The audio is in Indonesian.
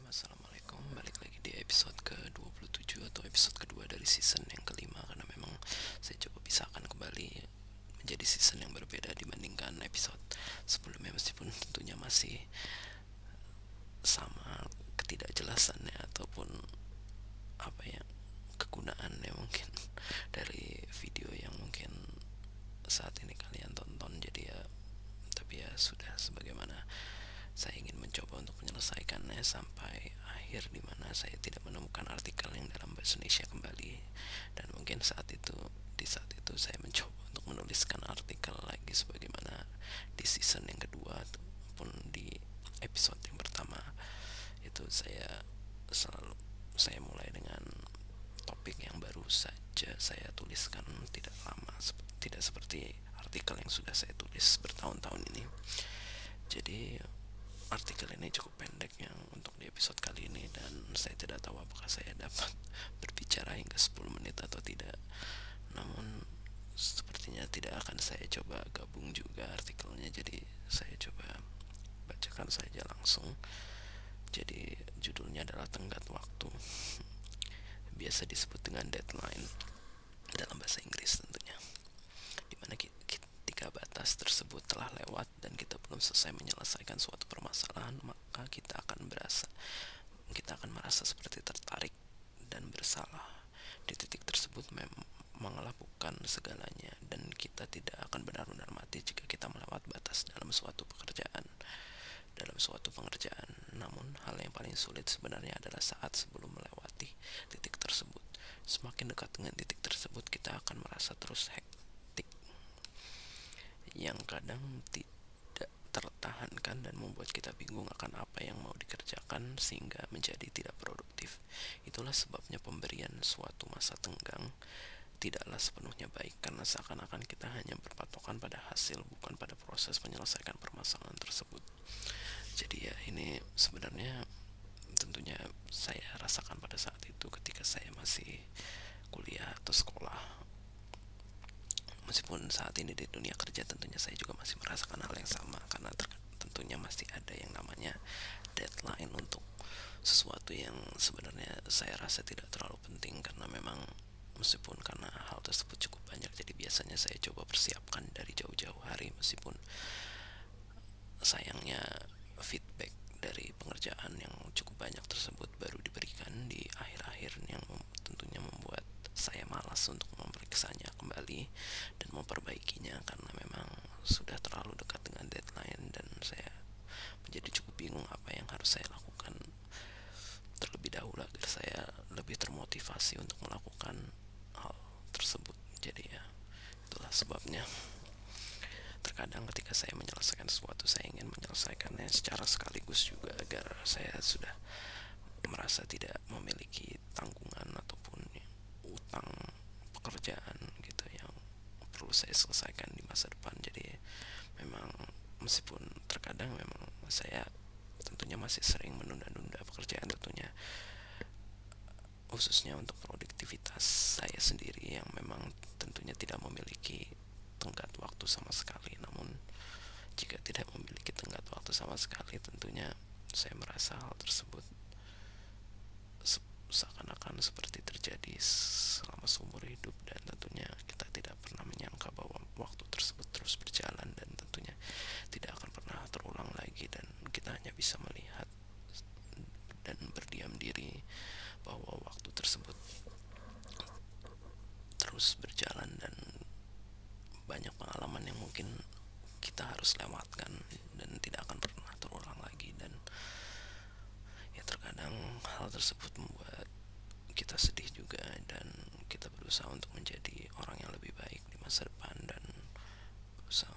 Assalamualaikum, balik lagi di episode ke-27 atau episode kedua dari season yang kelima. Karena memang saya coba pisahkan kembali menjadi season yang berbeda dibandingkan episode sebelumnya. Meskipun tentunya masih sama ketidakjelasannya ataupun apa ya, kegunaannya mungkin dari video yang mungkin saat ini kalian tonton. Jadi ya, tapi ya sudah, sebagaimana saya ingin mencoba untuk menyelesaikannya sampai akhir, di mana saya tidak menemukan artikel yang dalam bahasa Indonesia kembali. Dan mungkin di saat itu saya mencoba untuk menuliskan artikel lagi, sebagaimana di season yang kedua ataupun di episode yang pertama. Itu saya mulai dengan topik yang baru saja saya tuliskan tidak lama, tidak seperti artikel yang sudah saya tulis bertahun-tahun ini. Jadi artikel ini cukup pendek yang untuk di episode kali ini, dan saya tidak tahu apakah saya dapat berbicara hingga 10 menit atau tidak. Namun sepertinya tidak akan saya coba gabung juga artikelnya, jadi saya coba bacakan saja langsung. Jadi judulnya adalah Tenggat Waktu, biasa disebut dengan deadline dalam bahasa Inggris tentunya, dimana ketika batas tersebut telah lewat dan kita belum selesai menyelesaikan suatu permasalahan, maka kita akan merasa seperti tertarik dan bersalah. Di titik tersebut memanglah bukan segalanya, dan kita tidak akan benar-benar mati jika kita melewat batas dalam suatu pengerjaan. Namun hal yang paling sulit sebenarnya adalah saat sebelum melewati titik tersebut. Semakin dekat dengan titik tersebut, kita akan merasa terus hektik, yang kadang tidak tertahankan dan membuat kita bingung akan apa yang mau dikerjakan sehingga menjadi tidak produktif. Itulah sebabnya pemberian suatu masa tenggang tidaklah sepenuhnya baik, karena seakan-akan kita hanya berpatokan pada hasil, bukan pada proses menyelesaikan permasalahan tersebut. Jadi ya, ini sebenarnya tentunya saya rasakan pada saat itu ketika saya masih kuliah atau sekolah. Meskipun saat ini di dunia kerja tentunya saya juga masih merasakan hal yang sama, karena tentunya masih ada yang namanya deadline untuk sesuatu yang sebenarnya saya rasa tidak terlalu penting, karena memang meskipun karena hal tersebut cukup banyak, jadi biasanya saya coba persiapkan dari jauh-jauh hari. Meskipun sayangnya feedback dari pengerjaan yang cukup banyak tersebut baru diberikan di akhir-akhir, yang tentunya membuat saya malas untuk memeriksanya kembali dan memperbaikinya, karena memang sudah terlalu dekat dengan deadline, dan saya menjadi cukup bingung apa yang harus saya lakukan terlebih dahulu agar saya lebih termotivasi untuk melakukan hal tersebut. Jadi ya, itulah sebabnya terkadang ketika saya menyelesaikan sesuatu, saya ingin menyelesaikannya secara sekaligus juga, agar saya sudah merasa tidak memiliki tanggungan ataupun utang pekerjaan gitu yang perlu saya selesaikan di masa depan. Jadi memang meskipun terkadang memang saya tentunya masih sering menunda-nunda pekerjaan, tentunya khususnya untuk produktivitas saya sendiri yang memang tentunya tidak memiliki tenggat waktu sama sekali. Namun jika tidak memiliki tenggat waktu sama sekali, tentunya saya merasa hal tersebut seakan-akan seperti terjadi selama seumur hidup, dan tentunya kita tidak pernah menyangka bahwa waktu tersebut terus berjalan dan tentunya tidak akan pernah terulang lagi, dan kita hanya bisa melihat dan berdiam diri bahwa waktu tersebut terus berjalan, dan banyak pengalaman yang mungkin kita harus lewatkan dan tidak akan pernah terulang lagi. Dan ya, terkadang hal tersebut membuat kita sedih juga, dan kita berusaha untuk menjadi orang yang lebih baik di masa depan, dan berusaha